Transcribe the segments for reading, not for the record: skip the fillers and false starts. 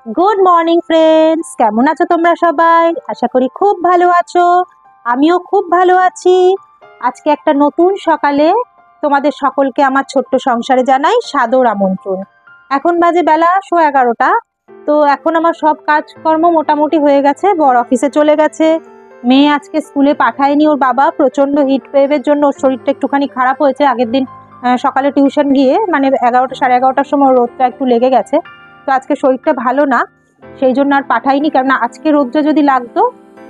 Good morning friends, কেমন আছো তোমরা সবাই? আশা করি খুব ভালো আছো। আমিও খুব ভালো আছি। আজকে একটা নতুন সকালে তোমাদের সকলকে আমার ছোট্ট সংসারে জানাই সাদর আমন্ত্রণ। এখন বাজে বেলা 11:30। তো এখন আমার সব কাজকর্ম মোটামুটি হয়ে গেছে, বর অফিসে চলে গেছে। মেয়ে আজকে স্কুলে পাঠায়নি, ওর বাবা প্রচন্ড হিট ওয়েভের জন্য ওর শরীরটা একটুখানি খারাপ হয়েছে। আগের দিন সকালে টিউশন গিয়ে মানে 11টা সাড়ে 11টার সময় রোদটা একটু লেগে গেছে, তো আজকে শরীরটা ভালো না, সেই জন্য আর পাঠাইনি। কেননা আজকে রোদটা যদি লাগতো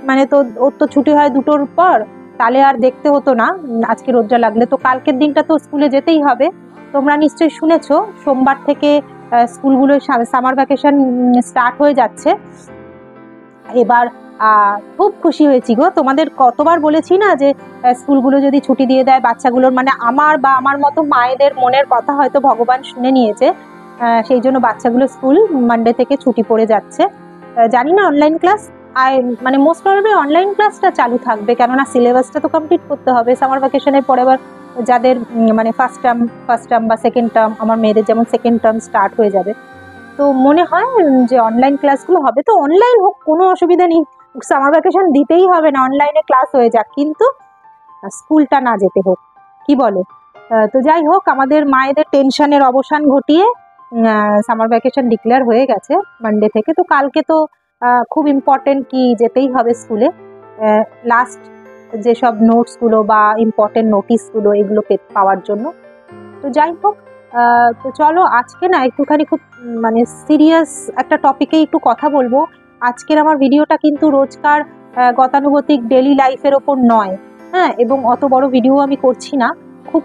মানে তো ওর তো ছুটি হয় 2টোর পর, তাহলে আর দেখতে হতো না আজকে রোদটা লাগলে। তো কালকের দিনটা তো স্কুলে যেতেই হবে। তোমরা নিশ্চয়ই শুনেছো সোমবার থেকে স্কুলগুলো সামার ভ্যাকেশন স্টার্ট হয়ে যাচ্ছে। এবার খুব খুশি হয়েছি গো। তোমাদের কতবার বলেছি না যে স্কুলগুলো যদি ছুটি দিয়ে দেয় বাচ্চাগুলোর, মানে আমার বা আমার মতো মায়েদের মনের কথা হয়তো ভগবান শুনে নিয়েছে। সেই জন্য বাচ্চাগুলো স্কুল মানডে থেকে ছুটি পড়ে যাচ্ছে। জানি না অনলাইন ক্লাস মানে মোস্ট প্রবাবলি অনলাইন ক্লাসটা চালু থাকবে, কেননা সিলেবাসটা তো কমপ্লিট করতে হবে সামার ভ্যাকেশনের পরে। এবার যাদের মানে ফার্স্ট টার্ম বা সেকেন্ড টার্ম, আমার মেয়েদের যেমন সেকেন্ড টার্ম স্টার্ট হয়ে যাবে, তো মনে হয় যে অনলাইন ক্লাসগুলো হবে। তো অনলাইন হোক, কোনো অসুবিধা নেই, সামার ভ্যাকেশন দিতেই হবে না, অনলাইনে ক্লাস হয়ে যাক, কিন্তু স্কুলটা না যেতে হোক, কি বলো? তো যাই হোক, আমাদের মায়েদের টেনশনের অবসান ঘটিয়ে সামার ভ্যাকেশন ডিক্লেয়ার হয়ে গেছে মানডে থেকে। তো কালকে তো খুব ইম্পর্টেন্ট, কি যেতেই হবে স্কুলে লাস্ট যেসব নোটসগুলো বা ইম্পর্টেন্ট নোটিশগুলো এগুলো পাওয়ার জন্য। তো যাই হোক, তো চলো আজকে না একটুখানি খুব মানে সিরিয়াস একটা টপিকে একটু কথা বলবো। আজকের আমার ভিডিওটা কিন্তু রোজকার গতানুগতিক ডেলি লাইফের ওপর নয়, হ্যাঁ, এবং অত বড় ভিডিও আমি করছি না। খুব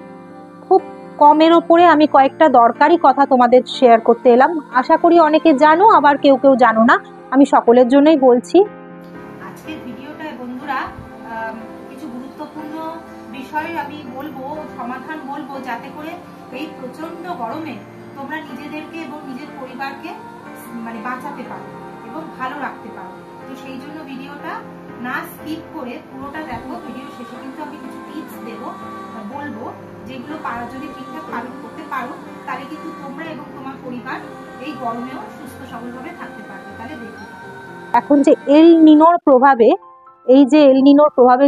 খুব কমের ওপরে আমি কয়েকটা দরকারি কথা তোমাদের শেয়ার করতে এলাম। আশা করি অনেকে জানো, আবার কেউ কেউ জানো না, আমি সকলের জন্যই বলছি। আজকের ভিডিওটায় বন্ধুরা কিছু গুরুত্বপূর্ণ বিষয় আমি বলবো, সমাধান বলবো, যাতে করে এই প্রচন্ড গরমে তোমরা নিজেদেরকে এবং নিজের পরিবারকে মানে বাঁচাতে পারো এবং ভালো রাখতে পারো। তো সেই জন্য ভিডিওটা না স্কিপ করে পুরোটা দেখো। ভিডিও শেষে কিন্তু আমি কিছু টিপস দেবো, বলবো, যেগুলো যদি ঠিকঠাক পালন করতে পারো তাহলে কিন্তু তোমরা এবং তোমার পরিবার এই গরমেও সুস্থ সবলভাবে থাকতে পারবে। তাহলে দেখো, এখন যে এল নিনোর প্রভাবে,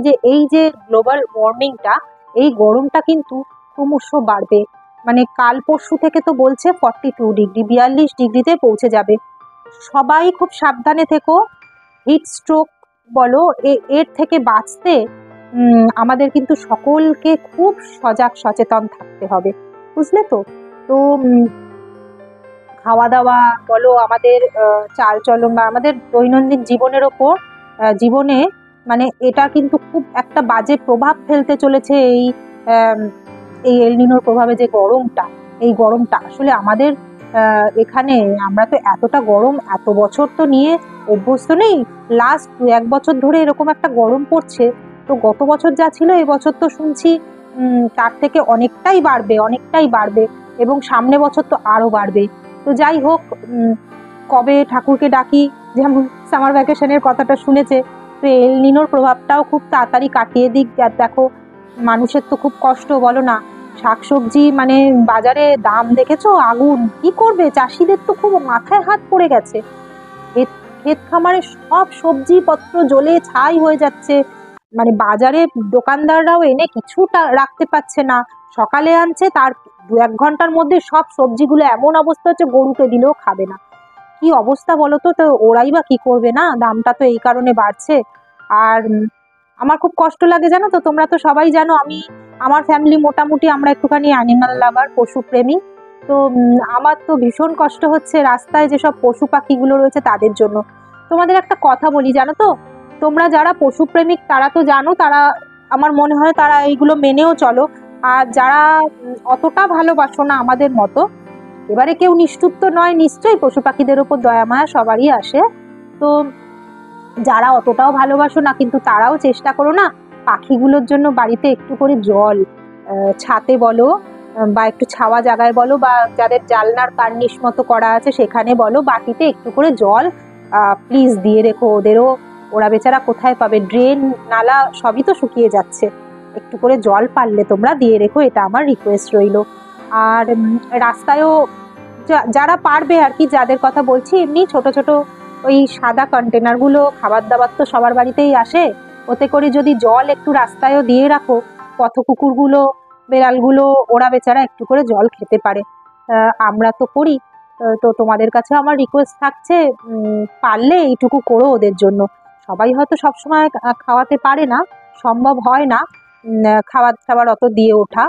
যে এই যে গ্লোবাল ওয়ার্মিংটা, এই গরমটা কিন্তু ক্রমশ বাড়বে। মানে কাল পরশু থেকে তো বলছে 42 ডিগ্রি, 42 ডিগ্রিতে পৌঁছে যাবে। সবাই খুব সাবধানে থেকো। হিট স্ট্রোক বলো, এর থেকে বাঁচতে আমাদের কিন্তু সকলকে খুব সজাগ সচেতন থাকতে হবে, বুঝলে তো? তো খাওয়া দাওয়া বলো, আমাদের চালচলন বা আমাদের দৈনন্দিন জীবনের ওপর জীবনে মানে এটা কিন্তু খুব একটা বাজে প্রভাব ফেলতে চলেছে। এই এল নিনোর প্রভাবে যে গরমটা, এই গরমটা আসলে আমাদের এখানে আমরা তো এতটা গরম এত বছর তো নিয়ে অভ্যস্ত নেই। লাস্ট 1 বছর ধরে এরকম একটা গরম পড়ছে। তো গত বছর যা ছিল এবছর তো শুনছি তার থেকে অনেকটাই বাড়বে এবং সামনে বছর তো আরো বাড়বে। তো যাই হোক, কবে ঠাকুরকে ডাকি, যেমন সামার ভ্যাকেশনের কথাটা শুনেছে, তো এল নিনোর প্রভাবটাও খুব তাড়াতাড়ি কাটিয়ে দিক। দেখো মানুষের তো খুব কষ্ট, বলো না? শাকসবজি মানে বাজারে দাম দেখেছো আগুন, কি করবে? চাষিদের তো খুব মাথায় হাত পড়ে গেছে। ক্ষেত খামারে সব সবজি পত্র জ্বলে ছাই হয়ে যাচ্ছে। মানে বাজারে দোকানদাররাও এনে কিছুটা রাখতে পারছে না, সকালে আনছে, তার 2-1 ঘন্টার মধ্যে সব সবজিগুলো এমন অবস্থা হচ্ছে গরুকে দিলেও খাবে না। কি অবস্থা বলো তো? তো ওরাই বা কি করবে, না দামটা তো এই কারণে বাড়ছে। আর আমার খুব কষ্ট লাগে, জানো তো? তোমরা তো সবাই জানো আমার ফ্যামিলি মোটামুটি আমরা একটুখানি অ্যানিমাল লাভার, পশুপ্রেমী। তো আমার তো ভীষণ কষ্ট হচ্ছে রাস্তায় যেসব পশু পাখিগুলো রয়েছে তাদের জন্য। তোমাদের একটা কথা বলি, জানো তো, তোমরা যারা পশুপ্রেমিক তারা তো জানো, তারা আমার মনে হয় তারা এইগুলো মেনেও চলো। আর যারা অতটা ভালোবাসো না আমাদের মতো, এবারে কেউ নিষ্ঠুর তো নয়, নিশ্চয়ই পশু পাখিদের উপর দয়া মায়া সবারই আসে। তো যারা অতটাও ভালোবাসো না, কিন্তু তারাও চেষ্টা করো না পাখিগুলোর জন্য বাড়িতে একটু করে জল, ছাতে বলো বা একটু ছাওয়া জায়গায় বলো, বা যাদের জালনার কার্নিশ মতো করা আছে সেখানে বলো, বাটিতে একটু করে জল প্লিজ দিয়ে রেখো ওদেরও। ওরা বেচারা কোথায় পাবে? ড্রেন নালা সবই তো শুকিয়ে যাচ্ছে, একটু করে জল পারলে তোমরা দিয়ে রেখো, এটা আমার রিকোয়েস্ট রইল। আর রাস্তায়ও যারা পারবে আর কি, যাদের কথা বলছি, এমনি ছোট ছোট ওই সাদা কন্টেনারগুলো, খাবার দাবার তো সবার বাড়িতেই আসে, ওতে করে যদি জল একটু রাস্তায়ও দিয়ে রাখো, পথ কুকুরগুলো, বেড়ালগুলো, ওরা বেচারা একটু করে জল খেতে পারে। আমরা তো করি, তো তোমাদের কাছে আমার রিকোয়েস্ট থাকছে, পারলে এইটুকু করো ওদের জন্য। সবাই হয়তো সবসময় খাওয়াতে পারে না, সম্ভব হয় না খাবার টাবার অত দিয়ে ওঠা,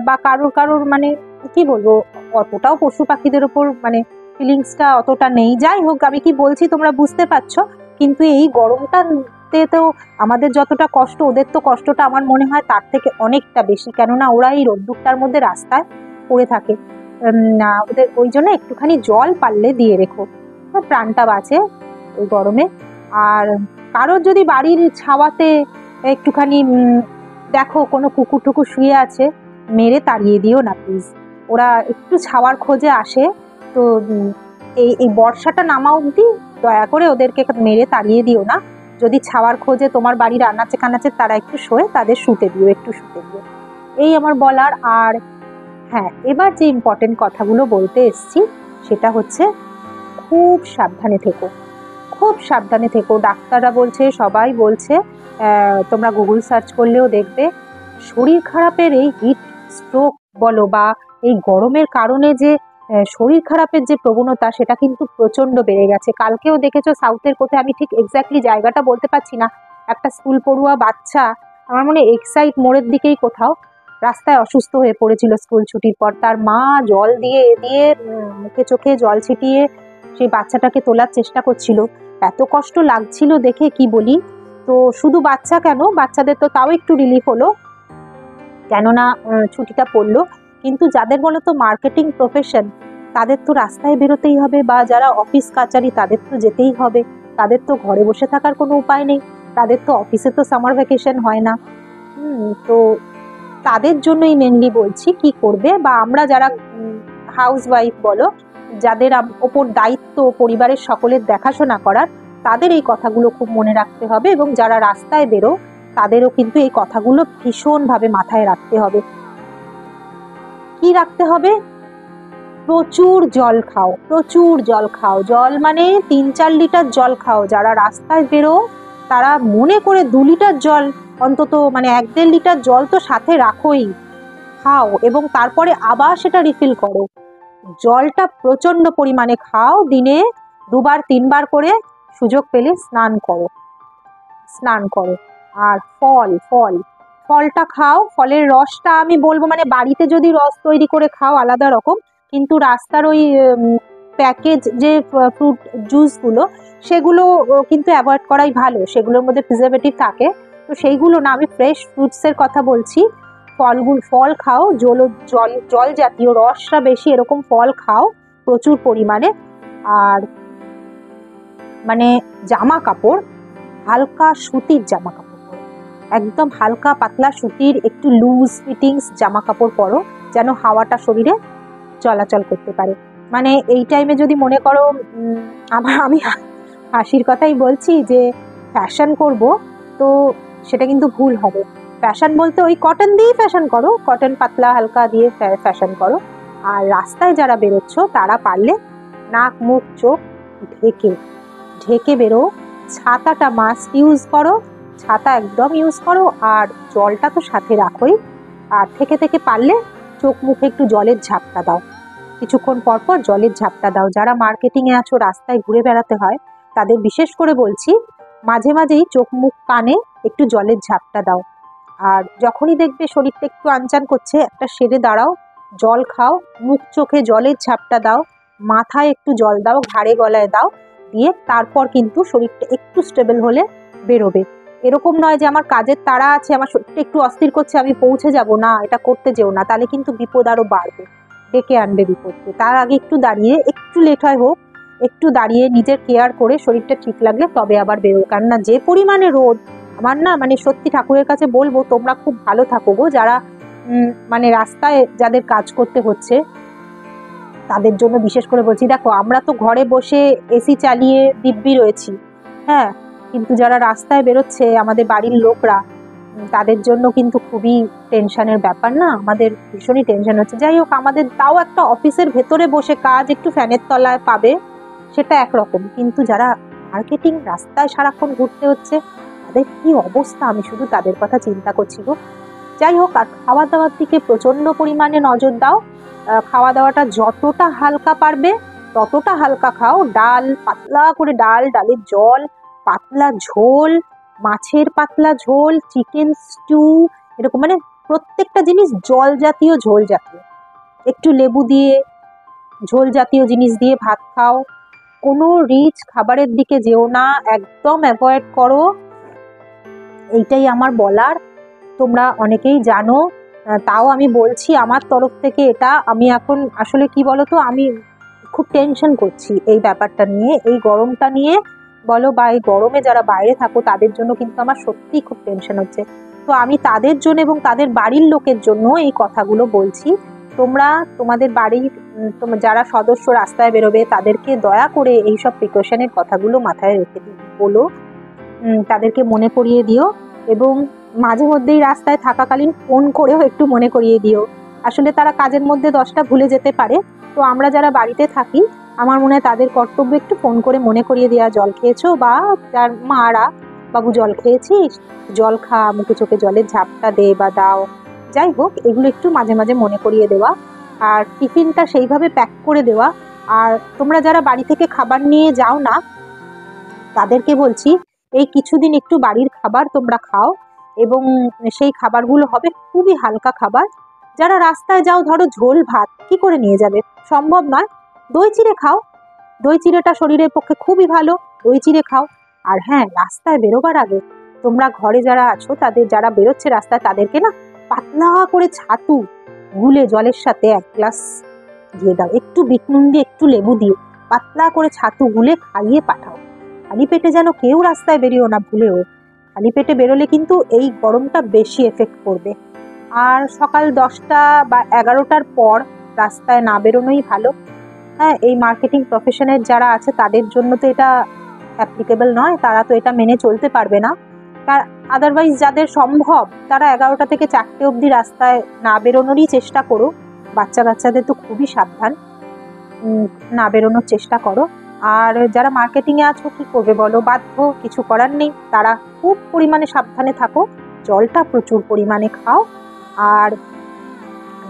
বা কারোর কারোর মানে কি বলবো, অতটাও পশু পাখিদের ওপর মানে ফিলিংসটা অতটা নেই। যাই হোক, আমি কি বলছি তোমরা বুঝতে পারছো। কিন্তু এই গরমটাতে তো আমাদের যতটা কষ্ট, ওদের তো কষ্টটা আমার মনে হয় তার থেকে অনেকটা বেশি, কেননা ওরা এই রোদ্দুরটার মধ্যে রাস্তায় পড়ে থাকে। ওদের ওই জন্য একটুখানি জল পারলে দিয়ে রেখো, প্রাণটা বাঁচে ওই গরমে। আর কারোর যদি বাড়ির ছাওয়াতে একটুখানি দেখো কোনো কুকুর টুকুর শুয়ে আছে, মেরে তাড়িয়ে দিও না প্লিজ। ওরা একটু ছাওয়ার খোঁজে আসে, তো এই বর্ষাটা নামা অবধি দয়া করে ওদেরকে মেরে তাড়িয়ে দিও না। যদি ছাওয়ার খোঁজে তোমার বাড়ির আনাচে কানাচে তারা একটু শোয়ে, তাদের শুতে দিও, একটু শুতে দিও, এই আমার বলার। আর হ্যাঁ, এবার যে ইম্পর্টেন্ট কথাগুলো বলতে এসছি সেটা হচ্ছে, খুব সাবধানে থেকো, খুব সাবধানে থেকো। ডাক্তাররা বলছে, সবাই বলছে, তোমরা গুগল সার্চ করলেও দেখবে, শরীর খারাপের এই হিট স্ট্রোক বলো বা এই গরমের কারণে যে শরীর খারাপের যে প্রবণতা, সেটা কিন্তু প্রচন্ড বেড়ে গেছে। কালকেও দেখেছো সাউথের কোথায়, আমি ঠিক এক্স্যাক্টলি জায়গাটা বলতে পারছি না, একটা স্কুল পড়ুয়া বাচ্চা, আমার মনে এক্সাইট মোড়ের দিকেই কোথাও, রাস্তায় অসুস্থ হয়ে পড়েছিল স্কুল ছুটির পর। তার মা জল দিয়ে দিয়ে মুখে চোখে জল ছিটিয়ে সেই বাচ্চাটাকে তোলার চেষ্টা করছিল। এত কষ্ট লাগছিল দেখে কি বলি। তো শুধু বাচ্চা কেন, বাচ্চাদের তো তাও একটু রিলিফ হলো, কেননা ছুটিটা পড়লো। কিন্তু যাদের বলো তো মার্কেটিং প্রফেশন, তাদের তো রাস্তায় বেরোতেই হবে, বা যারা অফিস কাচারি তাদের তো যেতেই হবে, তাদের তো ঘরে বসে থাকার কোনো উপায় নেই, তাদের তো অফিসে তো সামার ভ্যাকেশন হয় না। তো তাদের জন্যই মেনলি বলছি কি করবে, বা আমরা যারা হাউস ওয়াইফ বলো, যাদের ওপর দায়িত্ব পরিবারের সকলের দেখাশোনা করার, তাদের এই কথাগুলো খুব মনে রাখতে হবে। এবং যারা রাস্তায় বেরো, তাদেরও কিন্তু এই কথাগুলো ভীষণভাবে মাথায় রাখতে হবে। কি রাখতে হবে? প্রচুর জল খাও, প্রচুর জল খাও। জল মানে 3-4 লিটার জল খাও। যারা রাস্তায় বেরো তারা মনে করে 2 লিটার জল অন্তত, মানে 1-1.5 লিটার জল তো সাথে রাখোই, খাও, এবং তারপরে আবার সেটা রিফিল করো। জলটা প্রচন্ড পরিমাণে খাও, দিনে 2-3 বার করে সুযোগ পেলে স্নান করো, স্নান করো। আর ফলটা খাও, ফলের রসটা আমি বলবো, মানে বাড়িতে যদি রস তৈরি করে খাও আলাদা রকম, কিন্তু রাস্তার ওই প্যাকেজ যে ফ্রুট জুসগুলো, সেগুলো কিন্তু অ্যাভয়েড করাই ভালো, সেগুলোর মধ্যে প্রিজারভেটিভ থাকে। তো সেইগুলো না, আমি ফ্রেশ ফ্রুটসের কথা বলছি। ফল খাও, জল জাতীয়, রসটা বেশি এরকম ফল খাও প্রচুর পরিমাণে। আর মানে জামা কাপড়, হালকা সুতির জামা কাপড় পরো, একদম হালকা পাতলা সুতির, একটু লুজ ফিটিংস জামা কাপড় পরো, যেন হাওয়াটা শরীরে চলাচল করতে পারে। মানে এই টাইমে যদি মনে করো, আমি হাসির কথাই বলছি যে ফ্যাশন করব, তো সেটা কিন্তু ভুল হবে। ফ্যাশন বলতে ওই কটন দিয়েই ফ্যাশন করো, কটন পাতলা হালকা দিয়ে ফ্যাশন করো। আর রাস্তায় যারা বেরোচ্ছ, তারা পারলে নাক মুখ চোখ ঢেকে ঢেকে বেরো। ছাতাটা মাস্ট ইউজ করো, ছাতা একদম ইউজ করো। আর জলটা তো সাথে রাখোই। আর থেকে পারলে চোখ মুখে একটু জলের ঝাপটা দাও, কিছুক্ষণ পর পর জলের ঝাপটা দাও। যারা মার্কেটিংয়ে আছো, রাস্তায় ঘুরে বেড়াতে হয়, তাদের বিশেষ করে বলছি, মাঝে মাঝেই চোখ মুখ কানে একটু জলের ঝাপটা দাও। আর যখনই দেখবে শরীরটা একটু আনচান করছে, একটা সেরে দাঁড়াও, জল খাও, মুখ চোখে জলের ঝাপটা দাও, মাথায় একটু জল দাও, ঘাড়ে গলায় দাও, দিয়ে তারপর কিন্তু শরীরটা একটু স্টেবল হলে বেরোবে। এরকম নয় যে আমার কাজের তাড়া আছে, আমার শরীরটা একটু অস্থির করছে, আমি পৌঁছে যাব না, এটা করতে যেও না, তাহলে কিন্তু বিপদ আরো বাড়বে, ডেকে আনবে বিপদকে। তার আগে একটু দাঁড়িয়ে, একটু লেট হয় হোক, একটু দাঁড়িয়ে নিজের কেয়ার করে শরীরটা ঠিক লাগলে তবে আবার বেরো। কেননা যে পরিমাণে রোদ, আমার না মানে সত্যি ঠাকুরের কাছে বলবো, তোমরা খুব ভালো থাকো গো, যারা মানে রাস্তায় যাদের কাজ করতে হচ্ছে, তাদের জন্য বিশেষ করে বলছি। দেখো, আমরা তো ঘরে বসে এসি চালিয়ে দিব্যি রয়েছি, হ্যাঁ, কিন্তু যারা রাস্তায় বেরোচ্ছে, আমাদের বাড়ির লোকরা, তাদের জন্য কিন্তু খুবই টেনশনের ব্যাপার না, আমাদের ভীষণই টেনশন হচ্ছে। যাই হোক, আমাদের তাও একটা অফিসের ভেতরে বসে কাজ একটু ফ্যানের তলায় পাবে, সেটা একরকম, কিন্তু যারা মার্কেটিং রাস্তায় সারাক্ষণ ঘুরতে হচ্ছে তাদের কি অবস্থা, আমি শুধু তাদের কথা চিন্তা করছি গো। যাই হোক, আর খাওয়া দাওয়ার দিকে প্রচন্ড পরিমাণে নজর দাও। খাওয়া দাওয়াটা যতটা হালকা পারবে ততটা হালকা খাও। ডাল, পাতলা করে ডাল, ডালের জল, পাতলা ঝোল, মাছের পাতলা ঝোল, চিকেন স্টু, এরকম মানে প্রত্যেকটা জিনিস জল জাতীয়, ঝোল জাতীয়, একটু লেবু দিয়ে ঝোল জাতীয় জিনিস দিয়ে ভাত খাও। কোনো রিচ খাবারের দিকে যেও না, একদম অ্যাভয়েড করো। এইটাই আমার বলার। তোমরা অনেকেই জানো, তাও আমি বলছি আমার তরফ থেকে এটা। আমি এখন আসলে কি বলতো, আমি খুব টেনশন করছি এই ব্যাপারটা নিয়ে, এই গরমটা নিয়ে বলো বা এই গরমে যারা বাইরে থাকো তাদের জন্য কিন্তু আমার সত্যিই খুব টেনশন হচ্ছে। তো আমি তাদের জন্য এবং তাদের বাড়ির লোকের জন্য এই কথাগুলো বলছি। তোমরা তোমাদের বাড়ির যারা সদস্য রাস্তায় বেরোবে তাদেরকে দয়া করে এইসব প্রিকশনের কথাগুলো মাথায় রেখে বলো, তাদেরকে মনে করিয়ে দিও, এবং মাঝে মধ্যেই রাস্তায় থাকাকালীন ফোন করেও একটু মনে করিয়ে দিও। আসলে তারা কাজের মধ্যে 10টা ভুলে যেতে পারে, তো আমরা যারা বাড়িতে থাকি আমার মনে হয় তাদের কর্তব্য একটু ফোন করে মনে করিয়ে দেওয়া, জল খেয়েছো, বা যার মারা, বাবু জল খেয়েছিস, জল খা, মুখে চোখে জলের ঝাপটা দে বা দাও। যাই হোক, এগুলো একটু মাঝে মাঝে মনে করিয়ে দেওয়া, আর টিফিনটা সেইভাবে প্যাক করে দেওয়া। আর তোমরা যারা বাড়ি থেকে খাবার নিয়ে যাও না তাদেরকে বলছি, এই কিছুদিন একটু বাড়ির খাবার তোমরা খাও, এবং সেই খাবারগুলো হবে খুবই হালকা খাবার। যারা রাস্তায় যাও, ধরো ঝোল ভাত কি করে নিয়ে যাবে, সম্ভব নয়, দই চিড়ে খাও। দই চিড়েটা শরীরের পক্ষে খুবই ভালো, দই চিড়ে খাও। আর হ্যাঁ, রাস্তায় বেরোবার আগে তোমরা ঘরে যারা আছো, তাদের যারা বেরোচ্ছে রাস্তায় তাদেরকে না পাতলা করে ছাতু গুলে জলের সাথে 1 গ্লাস দিয়ে দাও, একটু বিট নুন দিয়ে, একটু লেবু দিয়ে পাতলা করে ছাতু গুলে খাইয়ে পাঠাও। খালি পেটে যেন কেউ রাস্তায় বেরিয়েও না ভুলেও। খালি পেটে বেরোলে কিন্তু এই গরমটা বেশি এফেক্ট করবে। আর সকাল 10টা বা 11টার পর রাস্তায় না বেরোনোই ভালো। হ্যাঁ, এই মার্কেটিং প্রফেশনের যারা আছে তাদের জন্য তো এটা অ্যাপ্লিকেবল নয়, তারা তো এটা মেনে চলতে পারবে না। তার আদারওয়াইজ যাদের সম্ভব তারা 11টা থেকে 4টে অবধি রাস্তায় না বেরোনোরই চেষ্টা করো। বাচ্চা কাচ্চাদের তো খুবই সাবধান, না বেরোনোর চেষ্টা করো। আর যারা মার্কেটিংয়ে আছো কি করবে বলো, বাধ্য, কিছু করার নেই, তারা খুব পরিমাণে সাবধানে থাকো, জলটা প্রচুর পরিমাণে খাও। আর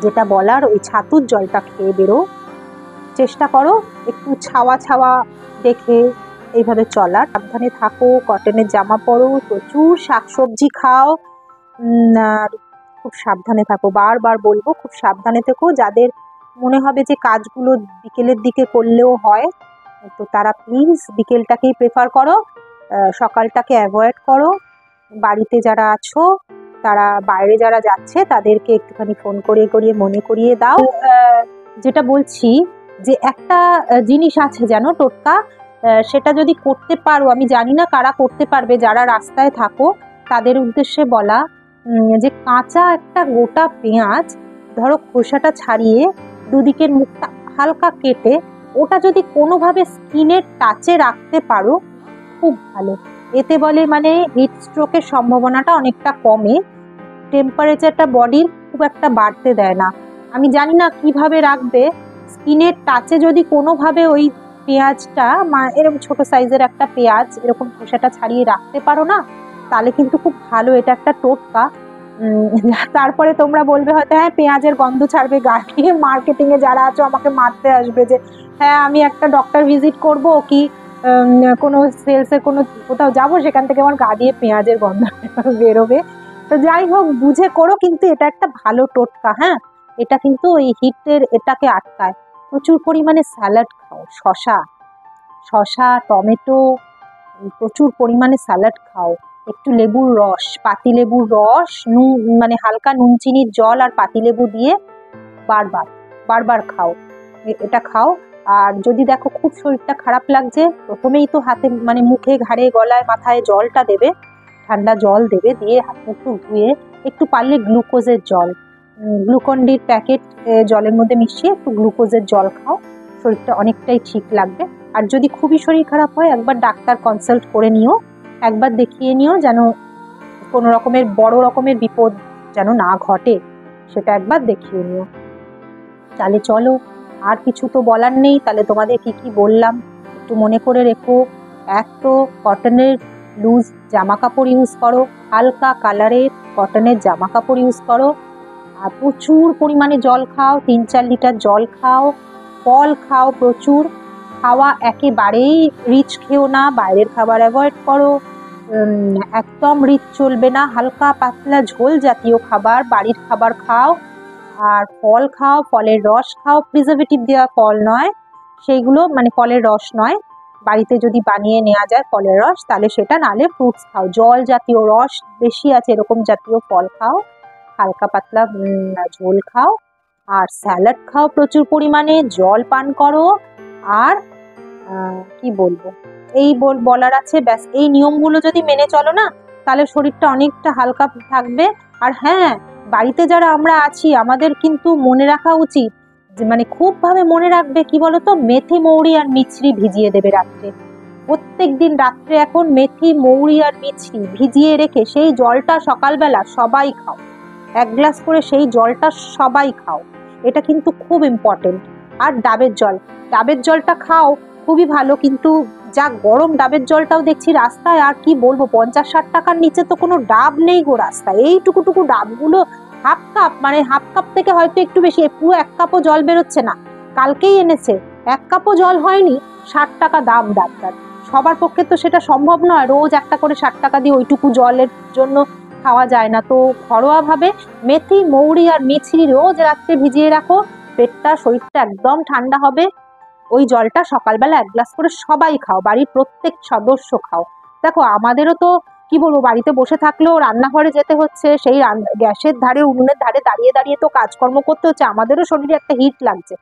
যেটা বলার, ওই ছাতুর জলটা খেয়ে বেরো, চেষ্টা করো একটু ছাওয়া ছাওয়া দেখে এইভাবে চলার, সাবধানে থাকো, কটনের জামা পরো, প্রচুর শাকসবজি খাও, আর খুব সাবধানে থাকো। বারবার বলবো, খুব সাবধানে থেকো। যাদের মনে হবে যে কাজগুলো বিকেলের দিকে করলেও হয়, তো তারা প্লিজ বিকেলটাকেই প্রেফার করো, সকালটাকে অ্যাভয়েড করো। বাড়িতে যারা আছো, তারা বাইরে যারা যাচ্ছে তাদেরকে একটুখানি ফোন করিয়ে মনে করিয়ে দাও। যেটা বলছি, যে একটা জিনিস আছে জানো টোটকা, সেটা যদি করতে পারো, আমি জানি না কারা করতে পারবে, যারা রাস্তায় থাকো তাদের উদ্দেশ্যে বলা, যে কাঁচা একটা গোটা পেঁয়াজ ধরো খোসাটা ছাড়িয়ে দুদিকের মুখটা হালকা কেটে ওটা যদি কোনোভাবে স্কিনের টাচে রাখতে পারো খুব ভালো। এতে বলে মানে হিট স্ট্রোকের সম্ভাবনাটা অনেকটা কমে, টেম্পারেচারটা বডির খুব একটা বাড়তে দেয় না। আমি জানি না কিভাবে রাখবে, স্কিনের টাচে যদি কোনোভাবে ওই পেঁয়াজটা, এরকম ছোট সাইজের একটা পেঁয়াজ এরকম খোসাটা ছাড়িয়ে রাখতে পারো না, তাহলে কিন্তু খুব ভালো, এটা একটা টোটকা। তারপরে তোমরা বলবে হয়তো, হ্যাঁ পেঁয়াজের গন্ধ ছাড়বে গা দিয়ে, মার্কেটিং এ যারা আছো আমাকে মারতে আসবে যে হ্যাঁ আমি একটা ডক্টর ভিজিট করব কি কোনো সেলসের কোনো কোথাও যাবো, সেখান থেকে আমার গা দিয়ে পেঁয়াজের গন্ধ বেরোবে। তো যাই হোক, বুঝে করো, কিন্তু এটা একটা ভালো টোটকা। হ্যাঁ, এটা কিন্তু ওই হিটের এটাকে আটকায়। প্রচুর পরিমাণে স্যালাড খাও, শশা টমেটো, প্রচুর পরিমাণে স্যালাড খাও, একটু লেবুর রস, পাতি লেবুর রস, নুন মানে হালকা নুন চিনির জল আর পাতি লেবু দিয়ে বারবার খাও, এটা খাও। আর যদি দেখো খুব শরীরটা খারাপ লাগছে, প্রথমেই তো হাতে মানে মুখে ঘাড়ে গলায় মাথায় জলটা দেবে, ঠান্ডা জল দেবে, দিয়ে হাত মুখ ধুয়ে একটু পারলে গ্লুকোজের জল, গ্লুকন-ডির প্যাকেট জলের মধ্যে মিশিয়ে একটু গ্লুকোজের জল খাও, শরীরটা অনেকটাই ঠিক লাগবে। আর যদি খুবই শরীর খারাপ হয় একবার ডাক্তার কনসাল্ট করে নিও, একবার দেখিয়ে নিও, যেন কোনো রকমের বড় রকমের বিপদ যেন না ঘটে, সেটা একবার দেখিয়ে নিও। তাহলে চলো, আর কিছু তো বলার নেই। তাহলে তোমাদের কি কি বললাম একটু মনে করে রেখো। এক তো কটনের লুজ জামা কাপড় ইউজ করো, হালকা কালারের কটনের জামা কাপড় ইউজ করো, আর প্রচুর পরিমাণে জল খাও, 3-4 লিটার জল খাও, ফল খাও প্রচুর। খাওয়া একেবারেই রিচ খেও না, বাইরের খাবার অ্যাভয়েড করো, একদম রিচ চলবে না, হালকা পাতলা ঝোল জাতীয় খাবার, বাড়ির খাবার খাও। আর ফল খাও, ফলের রস খাও, প্রিজারভেটিভ দেওয়া ফল নয় সেইগুলো, মানে ফলের রস নয়, বাড়িতে যদি বানিয়ে নেওয়া যায় ফলের রস তাহলে সেটা, নালে ফ্রুটস খাও, জল জাতীয় রস বেশি আছে এরকম জাতীয় ফল খাও, হালকা পাতলা ঝোল খাও, আর স্যালাড খাও প্রচুর পরিমাণে, জল পান করো। আর কি বলবো, এই বলার আছে ব্যাস। এই নিয়মগুলো যদি মেনে চলো না, তাহলে শরীরটা অনেকটা হালকা থাকবে। আর হ্যাঁ, বাড়িতে যারা আমরা আছি আমাদের কিন্তু মনে রাখা উচিত, যে মানে খুব ভাবে মনে রাখবে, কি বলতো, মেথি মৌরি আর মিছরি ভিজিয়ে দেবে রাত্রে। প্রত্যেক দিন রাত্রে এখন মেথি মৌরি আর মিছরি ভিজিয়ে রেখে সেই জলটা সকালবেলা সবাই খাও, 1 গ্লাস করে সেই জলটা সবাই খাও, এটা কিন্তু খুব ইম্পর্টেন্ট। আর ডাবের জলটা খাও, খুবই ভালো। কিন্তু যা গরম ডাবের জলটাও দেখছি রাস্তায়, আর কি বলবো, 50-60 টাকার নিচে তো কোনো ডাব নেই গো রাস্তায়। এইটুকু ডাবগুলো হাফ কাপ থেকে হয়তো একটু বেশি, পুরো 1 কাপও জল বেরোচ্ছে না। কালকেই এনেছে, 1 কাপও জল হয়নি, 60 টাকা দাম ডাবটার। সবার পক্ষে তো সেটা সম্ভব নয়, রোজ একটা করে 60 টাকা দিয়ে ওইটুকু জলের জন্য খাওয়া যায় না। তো ঘরোয়াভাবে মেথি মৌরি আর মিছরি রোজ রাত্রে ভিজিয়ে রাখো, পেটটা শরীরটা একদম ঠান্ডা হবে। ওই জলটা সকালবেলা 1 গ্লাস করে সবাই খাও, বাড়ির প্রত্যেক সদস্য খাও। দেখো আমাদেরও তো কি বলবো, বাড়িতে বসে থাকলেও রান্নাঘরে যেতে হচ্ছে, সেই গ্যাসের ধারে উনুনের ধারে দাঁড়িয়ে দাঁড়িয়ে তো কাজকর্ম করতে হচ্ছে, আমাদেরও শরীরে একটা হিট লাগছে।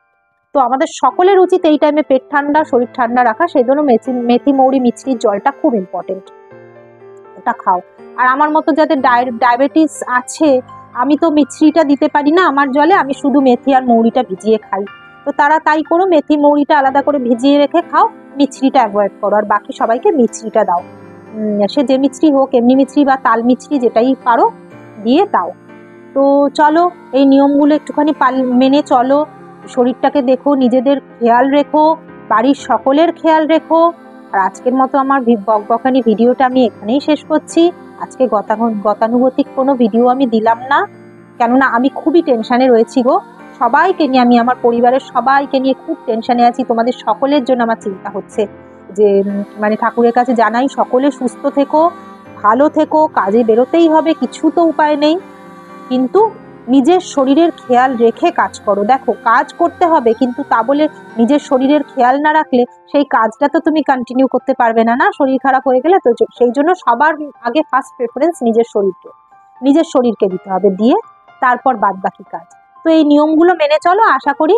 তো আমাদের সকলের উচিত এই টাইমে পেট ঠান্ডা শরীর ঠান্ডা রাখা, সেই জন্য মেথি মৌরি মিছরির জলটা খুব ইম্পর্টেন্ট, ওটা খাও। আর আমার মতো যাদের ডায়াবেটিস আছে, আমি তো মিছরিটা দিতে পারি না আমার জলে, আমি শুধু মেথি আর মৌরিটা ভিজিয়ে খাই। তো তারা তাই করো, মেথি মৌরিটা আলাদা করে ভিজিয়ে রেখে খাও, মিছরিটা অ্যাভয়েড করো, আর বাকি সবাইকে মিছরিটা দাও। সে যে মিছরি হোক, এমনি মিছরি বা তাল মিছরি, যেটাই পারো দিয়ে দাও। তো চলো, এই নিয়মগুলো একটুখানি মেনে চলো, শরীরটাকে দেখো, নিজেদের খেয়াল রেখো, বাড়ির সকলের খেয়াল রেখো। আর আজকের মতো আমার বকবকানি ভিডিওটা আমি এখানেই শেষ করছি। আজকে গতানুগতিক কোনো ভিডিও আমি দিলাম না, কেননা আমি খুবই টেনশনে রয়েছি গো। সবাইকে নিয়ে, আমি আমার পরিবারের সবাইকে নিয়ে খুব টেনশনে আছি। তোমাদের সকলের জন্য আমার চিন্তা হচ্ছে, যে মানে ঠাকুরের কাছে জানাই সকলে সুস্থ থেকো, ভালো থেকো। কাজে বেরোতেই হবে, কিছু তো উপায় নেই, কিন্তু নিজের শরীরের খেয়াল রেখে কাজ করো। দেখো, কাজ করতে হবে, কিন্তু তা বলে নিজের শরীরের খেয়াল না রাখলে সেই কাজটা তো তুমি কন্টিনিউ করতে পারবে না, না শরীর খারাপ হয়ে গেলে। তো সেই জন্য সবার আগে ফার্স্ট প্রেফারেন্স নিজের শরীরকে দিতে হবে, দিয়ে তারপর বাদ বাকি কাজ। তো এই নিয়মগুলো মেনে চলো, আশা করি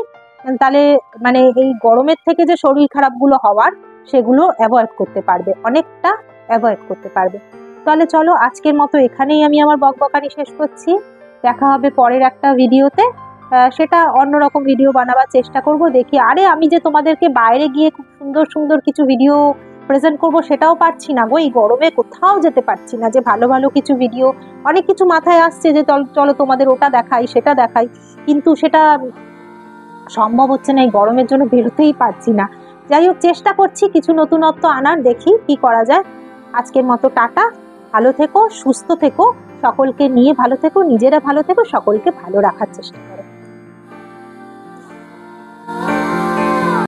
তাহলে মানে এই গরমের থেকে যে শরীর খারাপগুলো হওয়ার, সেগুলো অ্যাভয়েড করতে পারবে, অনেকটা অ্যাভয়েড করতে পারবে। তাহলে চলো, আজকের মতো এখানেই আমি আমার বকবকানি শেষ করছি। দেখা হবে পরের একটা ভিডিওতে, সেটা অন্যরকম ভিডিও বানাবার চেষ্টা করব। দেখি, আরে আমি যে তোমাদেরকে বাইরে গিয়ে খুব সুন্দর সুন্দর কিছু ভিডিও প্রেজেন্ট করব সেটাও পারছি না গো, এই গরমে কোথাও যেতে পারছি না, যে ভালো ভালো কিছু ভিডিও, অনেক কিছু মাথায় আসছে যে চলো তোমাদের ওটা দেখাই সেটা দেখাই, কিন্তু সেটা সম্ভব হচ্ছে না, এই গরমের জন্য বেরোতেই পারছি না। যাই হোক, চেষ্টা করছি কিছু নতুনত্ব আনার, দেখি কি করা যায়। আজকের মতো টাটা, ভালো থেকো, সুস্থ থেকো, সকলকে নিয়ে ভালো থেকো, নিজেরা ভালো থেকো, সকলকে ভালো রাখার চেষ্টা করো।